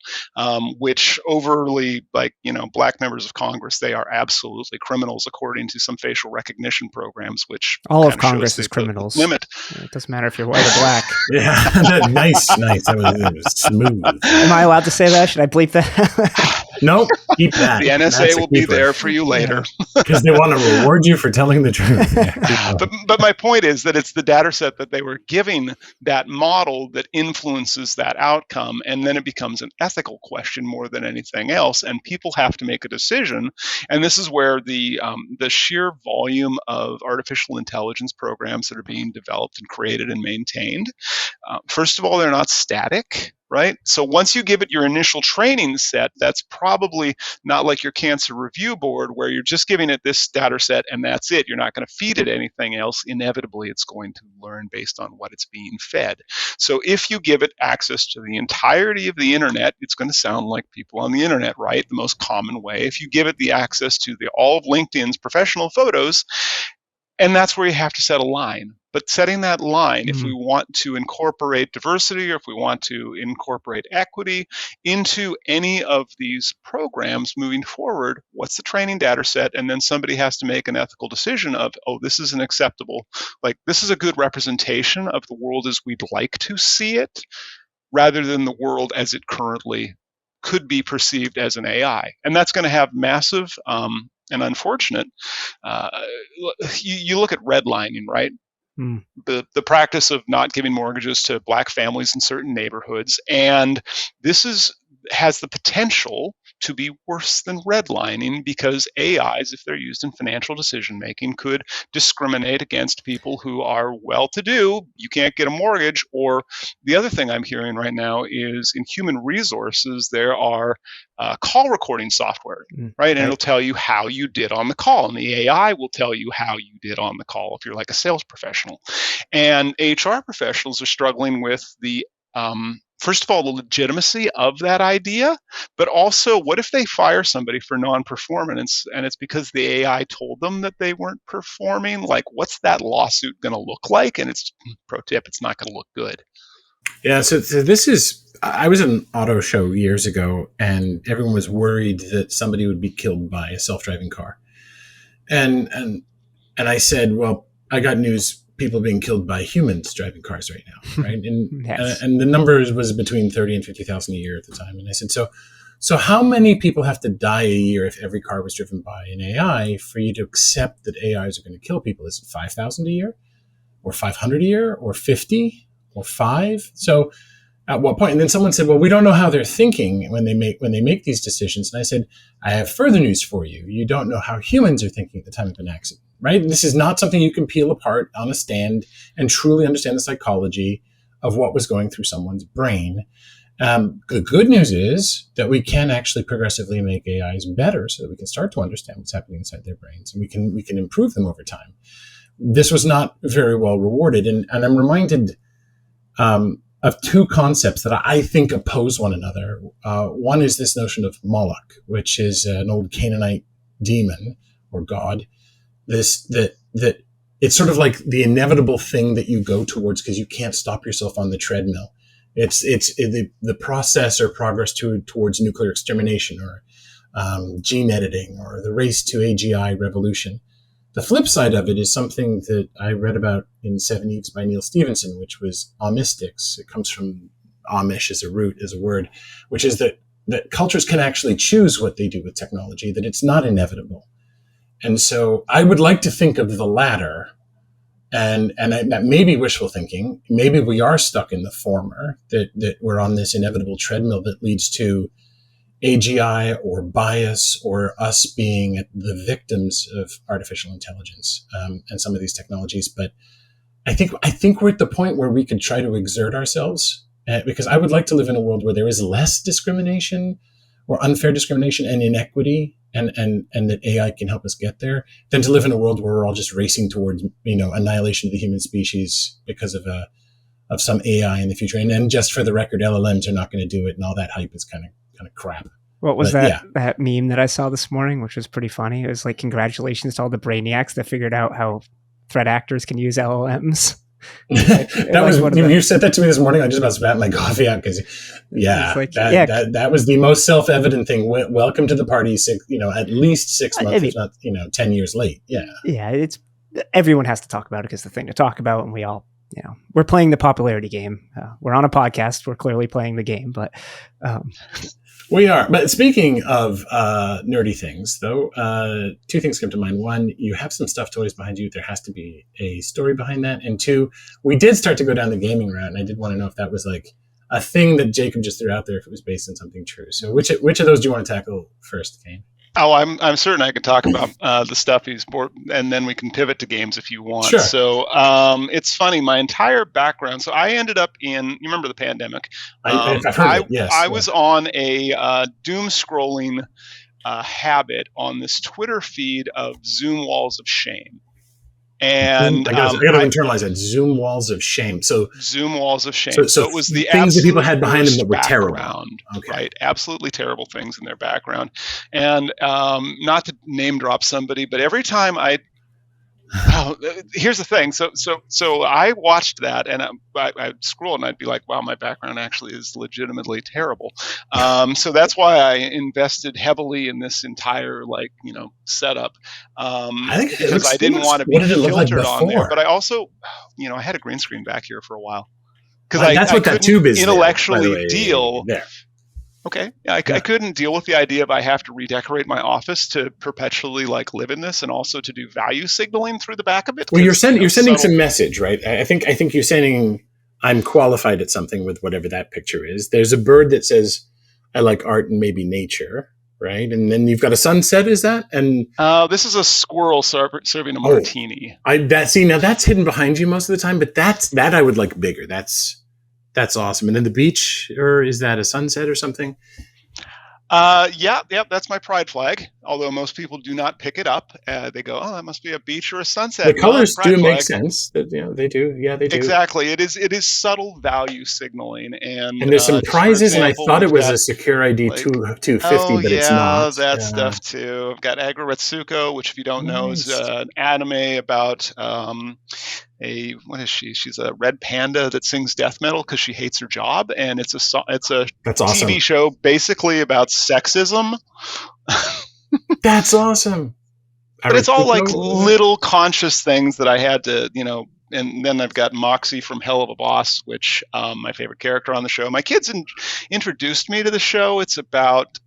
which overly, black members of Congress, they are absolutely criminals according to some facial recognition programs, which all of Congress is criminals. Limit. It doesn't matter if you're white or black. Yeah, nice. That was smooth. Am I allowed to say that? Should I bleep that? Nope, keep that. The NSA will be there for you later. Because they want to reward you for telling the truth. Yeah, but my point is that it's the data set that they were giving that model that influences that outcome, and then it becomes an ethical question more than anything else, and people have to make a decision. And this is where the sheer volume of artificial intelligence programs that are being developed and created and maintained, first of all, they're not static. Right? So once you give it your initial training set, that's probably not like your cancer review board where you're just giving it this data set and that's it. You're not going to feed it anything else. Inevitably, it's going to learn based on what it's being fed. So if you give it access to the entirety of the internet, it's going to sound like people on the internet, right? The most common way. If you give it the access to all of LinkedIn's professional photos, and that's where you have to set a line. But setting that line, if we want to incorporate diversity or if we want to incorporate equity into any of these programs moving forward, what's the training data set? And then somebody has to make an ethical decision of, this is an acceptable, this is a good representation of the world as we'd like to see it, rather than the world as it currently could be perceived as an AI. And that's going to have massive and unfortunate, you look at redlining, right? The practice of not giving mortgages to black families in certain neighborhoods, and this has the potential to be worse than redlining, because AIs, if they're used in financial decision making, could discriminate against people who are well-to-do. You can't get a mortgage. Or the other thing I'm hearing right now is in human resources, there are call recording software, right? And it'll tell you how you did on the call, and the AI will tell you how you did on the call if you're like a sales professional. And HR professionals are struggling with the first of all, the legitimacy of that idea, but also what if they fire somebody for non-performance and it's because the AI told them that they weren't performing? Like, what's that lawsuit going to look like? And it's, pro tip, it's not going to look good. Yeah, so this is, I was at an auto show years ago, and everyone was worried that somebody would be killed by a self-driving car. And I said, well, I got news. People being killed by humans driving cars right now, right? And Yes. And the numbers was between 30 and 50,000 a year at the time. And I said, so how many people have to die a year if every car was driven by an AI for you to accept that AIs are going to kill people? Is it 5,000 a year, or 500 a year, or 50, or 5? So at what point? And then someone said, well, we don't know how they're thinking when they make these decisions. And I said, I have further news for you. You don't know how humans are thinking at the time of an accident. Right? This is not something you can peel apart on a stand and truly understand the psychology of what was going through someone's brain. The good news is that we can actually progressively make AIs better so that we can start to understand what's happening inside their brains, and we can improve them over time. This was not very well rewarded. And I'm reminded of two concepts that I think oppose one another. One is this notion of Moloch, which is an old Canaanite demon or god. That it's sort of like the inevitable thing that you go towards because you can't stop yourself on the treadmill. It's the process or progress towards nuclear extermination, or gene editing, or the race to AGI revolution. The flip side of it is something that I read about in Seveneves by Neil Stephenson, which was Amistics. It comes from Amish as a root, as a word, which is that cultures can actually choose what they do with technology, that it's not inevitable. And so I would like to think of the latter, and that may be wishful thinking. Maybe we are stuck in the former, that we're on this inevitable treadmill that leads to AGI or bias, or us being the victims of artificial intelligence and some of these technologies. But I think we're at the point where we could try to exert ourselves, because I would like to live in a world where there is less discrimination or unfair discrimination and inequity, and that AI can help us get there, than to live in a world where we're all just racing towards, annihilation of the human species because of some AI in the future. And then, just for the record, LLMs are not going to do it, and all that hype is kind of crap. What was that meme that I saw this morning, which was pretty funny? It was like, congratulations to all the brainiacs that figured out how threat actors can use LLMs. When you said that to me this morning, I just about spat my coffee out, because that was the most self-evident thing. Welcome to the party, at least 6 months, if not 10 years late. Yeah, everyone has to talk about it because it's the thing to talk about, and we all, we're playing the popularity game. We're on a podcast. We're clearly playing the game, but we are. But speaking of nerdy things, though, two things come to mind. One, you have some stuffed toys behind you. There has to be a story behind that. And two, we did start to go down the gaming route, and I did want to know if that was like a thing that Jacob just threw out there, if it was based on something true. So which of those do you want to tackle first, Kayne? Oh, I'm certain I could talk about the stuff he's bought, and then we can pivot to games if you want. Sure. So it's funny, my entire background. So I ended up you remember the pandemic? I've heard it, yes. I was on a doom scrolling habit on this Twitter feed of Zoom walls of shame. And I got to internalize that. Zoom walls of shame. So Zoom walls of shame. So it was the things that people had behind them that were terrible. Okay. Right, absolutely terrible things in their background. And not to name drop somebody, but every time here's the thing. So I watched that, and I'd scroll, and I'd be like, wow, my background actually is legitimately terrible. So that's why I invested heavily in this entire setup. I think because I didn't want to be filtered on there. But I also, I had a green screen back here for a while. Because that's what that tube is intellectually deal. There. Okay. I couldn't deal with the idea of I have to redecorate my office to perpetually live in this, and also to do value signaling through the back of it. Well, you're sending some message, right? I think you're saying I'm qualified at something with whatever that picture is. There's a bird that says I like art and maybe nature. right? And then you've got a sunset. Is that? And this is a squirrel serving a martini. Now that's hidden behind you most of the time, but that I would like bigger. That's awesome. And then the beach, or is that a sunset or something? Yeah, that's my pride flag. Although most people do not pick it up, they go, "Oh, that must be a beach or a sunset." The colors do make flag. sense. They do. Yeah, they do. Exactly. It is subtle value signaling, and there's some prizes. example, and I thought it was a Secure ID 250, but it's not. That stuff too. I've got Agro-Retsuko, which if you don't know is an anime about what is she? She's a red panda that sings death metal because she hates her job, and it's a That's awesome. TV show basically about sexism. That's awesome. But it's all like little conscious things that I had to, and then I've got Moxie from Hell of a Boss, which my favorite character on the show. My kids introduced me to the show. It's about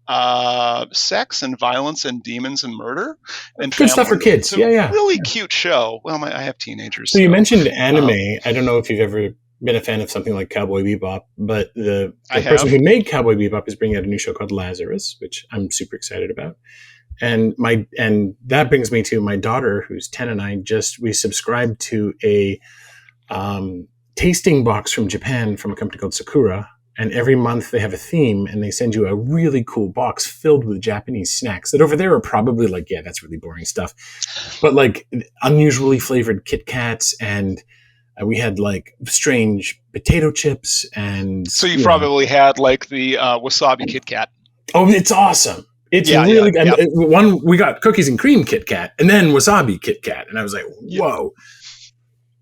sex and violence and demons and murder and good stuff for kids. It's a really cute show. Well, I have teenagers. So you mentioned anime. I don't know if you've ever been a fan of something like Cowboy Bebop, but the person who made Cowboy Bebop is bringing out a new show called Lazarus, which I'm super excited about. And that brings me to my daughter, who's 10, and we subscribed to a tasting box from Japan from a company called Sakura. And every month they have a theme, and they send you a really cool box filled with Japanese snacks that over there are probably like, yeah, that's really boring stuff, but like unusually flavored Kit Kats, and we had like strange potato chips, and so you probably had like the wasabi Kit Kat. Oh, it's awesome. It's really good. One, we got cookies and cream Kit Kat and then wasabi Kit Kat. And I was like, whoa.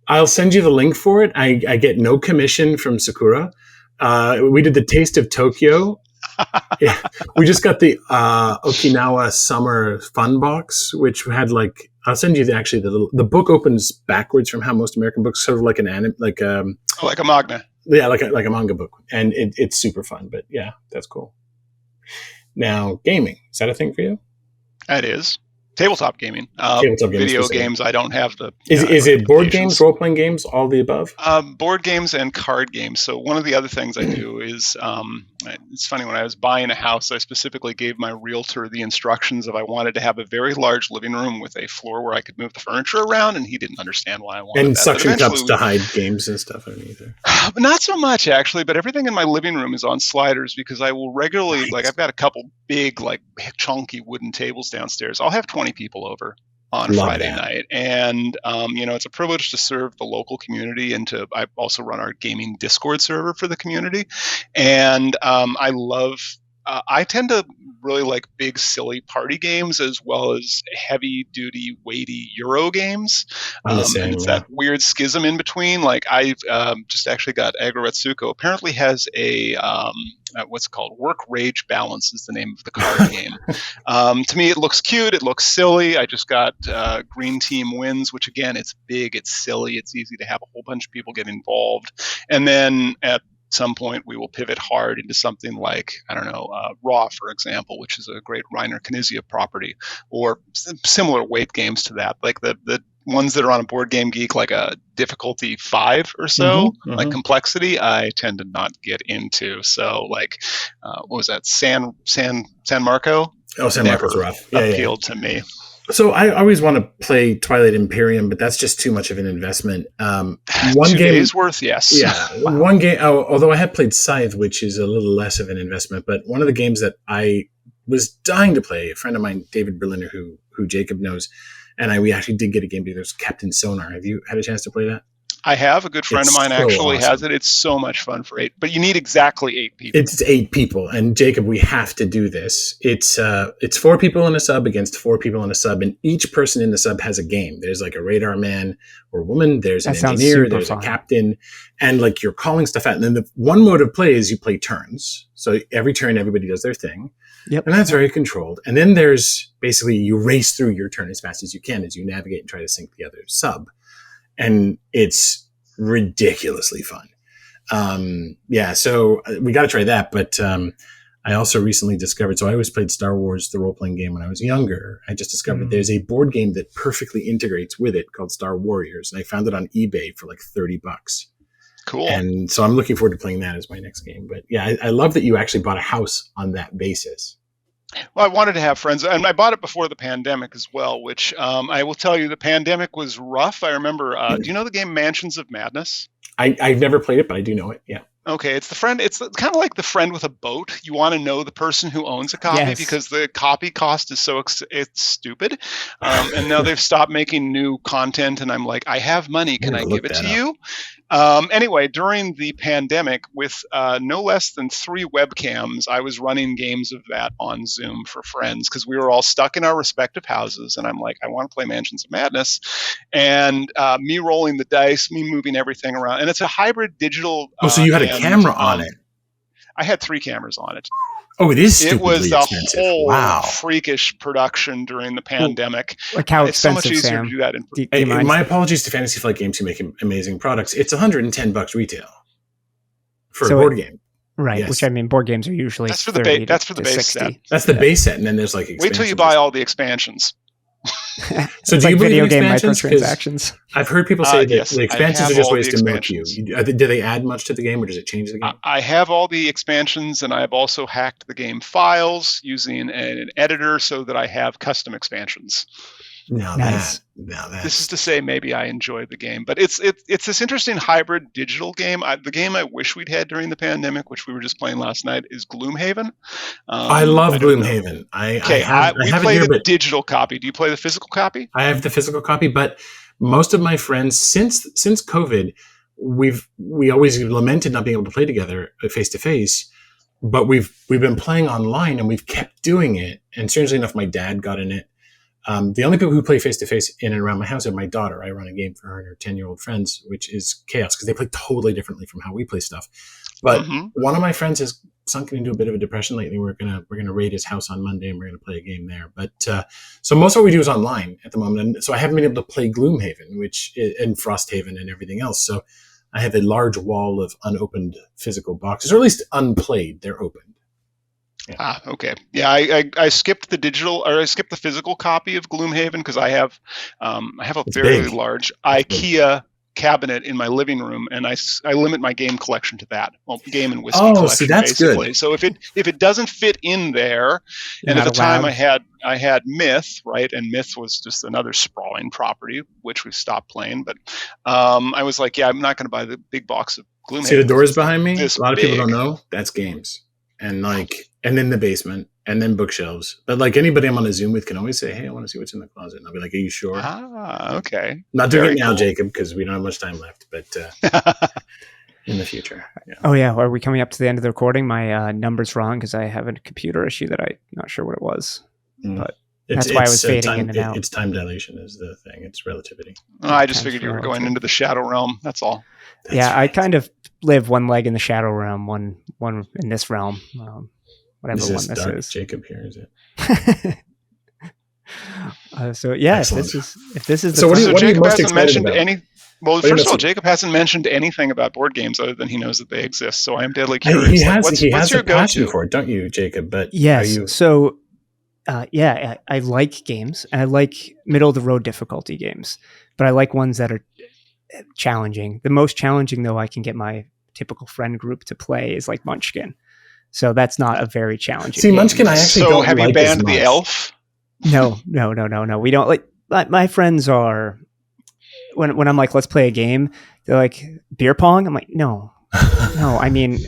I'll send you the link for it. I get no commission from Sakura. We did the Taste of Tokyo. Yeah. We just got the Okinawa Summer Fun Box, which had like, I'll send you the book opens backwards from how most American books, sort of like an anime, like a manga. Yeah, like a manga book. And it's super fun. But yeah, that's cool. Now, gaming, is that a thing for you? It is. Tabletop gaming. Video games, I don't have the... Is it board games, role-playing games, all the above? Board games and card games. So one of the other things I do is, it's funny, when I was buying a house, I specifically gave my realtor the instructions of I wanted to have a very large living room with a floor where I could move the furniture around, and he didn't understand why I wanted that. And suction cups to hide games and stuff underneath there. Not so much, actually, but everything in my living room is on sliders because I will regularly, like I've got a couple big, like chunky wooden tables downstairs. I'll have 20 people over on Friday night. And, it's a privilege to serve the local community, and I also run our gaming Discord server for the community. And I tend to really like big, silly party games as well as heavy-duty, weighty Euro games. And it's that weird schism in between. Like I've just actually got Agro-Retsuko. Apparently has a what's called Work Rage Balance is the name of the card game. To me, it looks cute. It looks silly. I just got Green Team Wins, which again, it's big, it's silly, it's easy to have a whole bunch of people get involved. And then at some point we will pivot hard into something like, Raw, for example, which is a great Reiner Knizia property, or similar weight games to that, like the ones that are on a Board Game Geek, like a difficulty 5 or so, like complexity, I tend to not get into. So like, what was that? San Marco? Oh, San Marco's rough. Appealed to me. So I always want to play Twilight Imperium, but that's just too much of an investment. One 2 game days worth, yes. Yeah, one game. Although I have played Scythe, which is a little less of an investment, but one of the games that I was dying to play, a friend of mine, David Berliner, who Jacob knows, and we actually did get a game together. It was Captain Sonar. Have you had a chance to play that? I have. A good friend of mine actually has it. It's so much fun for 8, but you need exactly 8 people. It's 8 people, and Jacob, we have to do this. It's 4 people in a sub against 4 people in a sub, and each person in the sub has a game. There's like a radar man or woman. There's an engineer. There's a captain, and like you're calling stuff out. And then the one mode of play is you play turns. So every turn, everybody does their thing. Yep. And that's very controlled. And then there's basically you race through your turn as fast as you can as you navigate and try to sink the other sub. And it's ridiculously fun. So we got to try that. But I also recently discovered, so I always played Star Wars, the role-playing game, when I was younger. I just discovered there's a board game that perfectly integrates with it called Star Warriors. And I found it on eBay for like $30. Cool. And so I'm looking forward to playing that as my next game. But yeah, I love that you actually bought a house on that basis. Well, I wanted to have friends, and I bought it before the pandemic as well, which I will tell you, the pandemic was rough. I remember, do you know the game Mansions of Madness? I've never played it, but I do know it. Yeah. Okay, it's the friend. It's kind of like the friend with a boat. You want to know the person who owns a copy Yes. because the copy cost is it's stupid. And now they've stopped making new content, and I'm like, I have money. Can I give it to you? Anyway, during the pandemic, with no less than 3 webcams, I was running games of that on Zoom for friends because we were all stuck in our respective houses. And I'm like, I want to play Mansions of Madness. And me rolling the dice, me moving everything around. And it's a hybrid digital. So you had a camera on it. I had 3 cameras on it. Oh, it is It was stupidly a expensive. whole Wow. freakish production during the pandemic. Like how It's so much expensive, easier Sam? to do that in Do you mind? My apologies to Fantasy Flight Games who make amazing products. It's $110 retail for So a board game. Right, Yes. which I mean, board games are usually That's for the 30 that's for the to base 60. set. That's the base set, and then there's like Wait till you buy all the expansions. So It's do like you believe video in game expansions? 'Cause microtransactions. I've heard people say that Yes, the I expansions have are just all ways the to milk you. expansions. Do they add much to the game, or does it change the game? I have all the expansions, and I've also hacked the game files using an editor so that I have custom expansions. Nice. This is to say, maybe I enjoyed the game, but it's this interesting hybrid digital game. The game I wish we'd had during the pandemic, which we were just playing last night, is Gloomhaven. I love don't know. Gloomhaven. I Okay, have we it play here, the but digital copy. Do you play the physical copy? I have the physical copy. But most of my friends, since COVID, we always lamented not being able to play together face to face. But we've been playing online, and we've kept doing it. And strangely enough, my dad got in it. The only people who play face-to-face in and around my house are my daughter. I run a game for her and her 10-year-old friends, which is chaos because they play totally differently from how we play stuff. But one of my friends has sunken into a bit of a depression lately. We're gonna raid his house on Monday, and we're gonna play a game there. But so most of what we do is online at the moment, and so I haven't been able to play Gloomhaven, and Frosthaven, and everything else. So I have a large wall of unopened physical boxes, or at least unplayed. They're opened. Yeah. Okay. Yeah, I skipped the digital, or I skipped the physical copy of Gloomhaven because I have a It's very big. large IKEA cabinet in my living room, and I limit my game collection to that. Well, game and whiskey collection, see, that's basically. good. So if it doesn't fit in there, and at the time I had Myth, right, and Myth was just another sprawling property which we stopped playing. But I was like, yeah, I'm not going to buy the big box of Gloomhaven. See the doors behind me? This A lot of people don't big. know. That's games. And then the basement, and then bookshelves. But like anybody I'm on a Zoom with can always say, hey, I want to see what's in the closet. And I'll be like, are you sure? Okay. Not doing Very it now, cool. Jacob, because we don't have much time left, but in the future. Yeah. Oh yeah, are we coming up to the end of the recording? My number's wrong because I have a computer issue that I'm not sure what it was. But that's why I was fading in and out. It's time dilation is the thing. It's relativity. I just figured you were going into the shadow realm. That's all. Yeah, I kind of live one leg in the shadow realm, one in this realm. Whatever This one is this dark is. Jacob here, is it? So yeah, Excellent. if this is the So what time- are you Jacob most hasn't excited mentioned about? any. Well, What are you first of all, most- Jacob hasn't mentioned anything about board games other than he knows that they exist. So I am deadly curious. He Like, has what's a your passion go-to? for it, don't you, Jacob? But Yes. are you, So, I like games, and I like middle of the road difficulty games, but I like ones that are challenging. The most challenging, though, I can get my typical friend group to play is like Munchkin. So that's not a very challenging. See, game. Munchkin, I actually So don't have you like as banned the much. elf? No. We don't like. My friends are when I'm like, let's play a game. They're like beer pong. I'm like, no. I mean,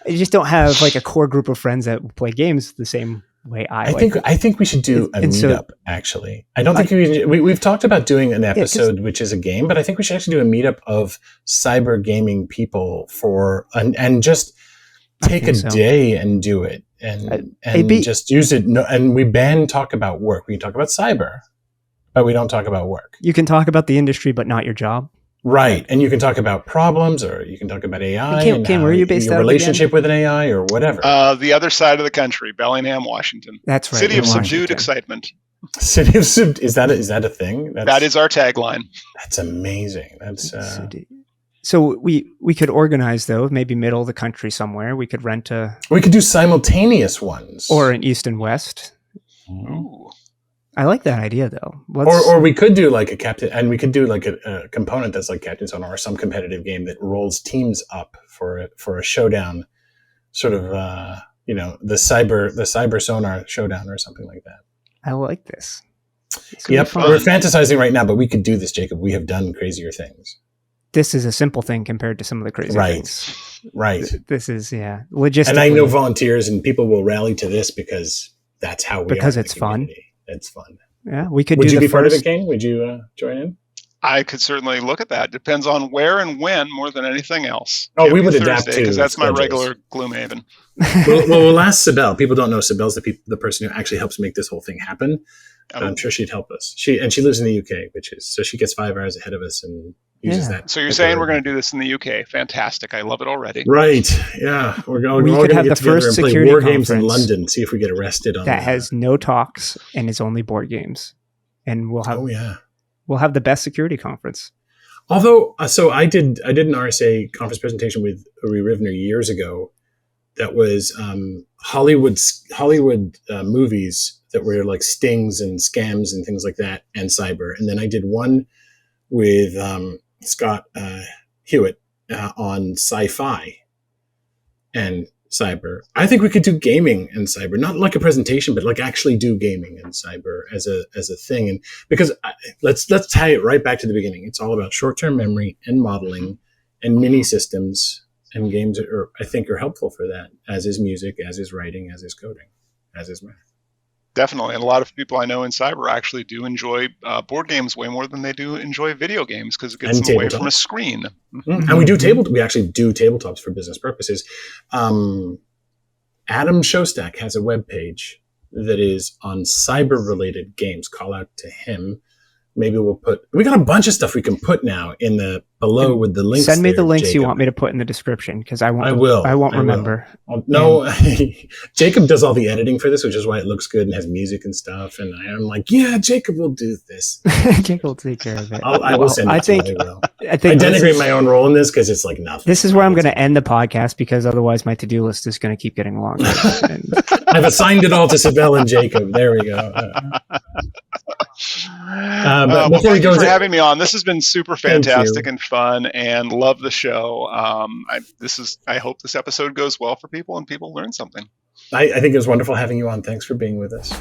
I just don't have like a core group of friends that play games the same way I think we should do a And so- meetup. Actually, I don't think we've talked about doing an episode which is a game, but I think we should actually do a meetup of cyber gaming people and just take a day and do it and just use it. No, and we talk about work. We can talk about cyber, but we don't talk about work. You can talk about the industry, but not your job. Right. And you can talk about problems, or you can talk about AI Kayne, where are you based your out of relationship again? with an AI or whatever. The other side of the country, Bellingham, Washington. That's right. City in of subdued Washington. excitement. City of is that a thing? That is our tagline. That's amazing. That's So we could organize though, maybe middle of the country somewhere. We could rent we could do simultaneous ones, or an east and west. Ooh. I like that idea though. Or we could do like a captain, and we could do like a component that's like Captain Sonar or some competitive game that rolls teams up for a showdown, sort of the cyber sonar showdown or something like that. I like this. Yep, we're fantasizing right now, but we could do this, Jacob. We have done crazier things. This is a simple thing compared to some of the crazy things. Right. This is, logistically. And I know volunteers and people will rally to this because that's how we because are. It's fun. It's fun. Yeah, we could. Would you be part of it, Kayne? Would you join in? I could certainly look at that. Depends on where and when more than anything else. Oh, we would adapt to because that's schedules. My regular Gloomhaven. We'll ask Sibel. People don't know Sibel's the person who actually helps make this whole thing happen. I'm sure she'd help us. She lives in the UK, so she gets 5 hours ahead of us and uses that. So you're saying we're going to do this in the UK? Fantastic! I love it already. Right? Yeah, we're going. We could have the first security war conference games in London. See if we get arrested on that. Has no talks and is only board games, and we'll have. Oh yeah. We'll have the best security conference. Although, so I did an RSA conference presentation with Uri Rivner years ago. That was Hollywood movies that were like stings and scams and things like that, and cyber. And then I did one with Scott Hewitt on sci-fi and cyber. I think we could do gaming and cyber, not like a presentation, but like actually do gaming and cyber as a thing. And because let's tie it right back to the beginning. It's all about short-term memory and modeling and mini systems, and games I think are helpful for that, as is music, as is writing, as is coding, as is math. Definitely. And a lot of people I know in cyber actually do enjoy board games way more than they do enjoy video games because it gets them away from a screen. Mm-hmm. And we actually do tabletops for business purposes. Adam Shostak has a webpage that is on cyber-related games. Call out to him. Maybe we got a bunch of stuff we can put now in the below with the links. Send me the links Jacob. You want me to put in the description because I won't remember. No, Jacob does all the editing for this, which is why it looks good and has music and stuff. And I'm like, yeah, Jacob will do this. Jacob will take care of it. I will send it to you. I think I denigrate my own role in this because it's like nothing. This is where I'm going to end the podcast because otherwise my to-do list is going to keep getting longer. I've assigned it all to Sibel and Jacob. There we go. Thank you for having me on. This has been super fantastic and fun, and love the show. I hope this episode goes well for people and people learn something. I think it was wonderful having you on. Thanks for being with us.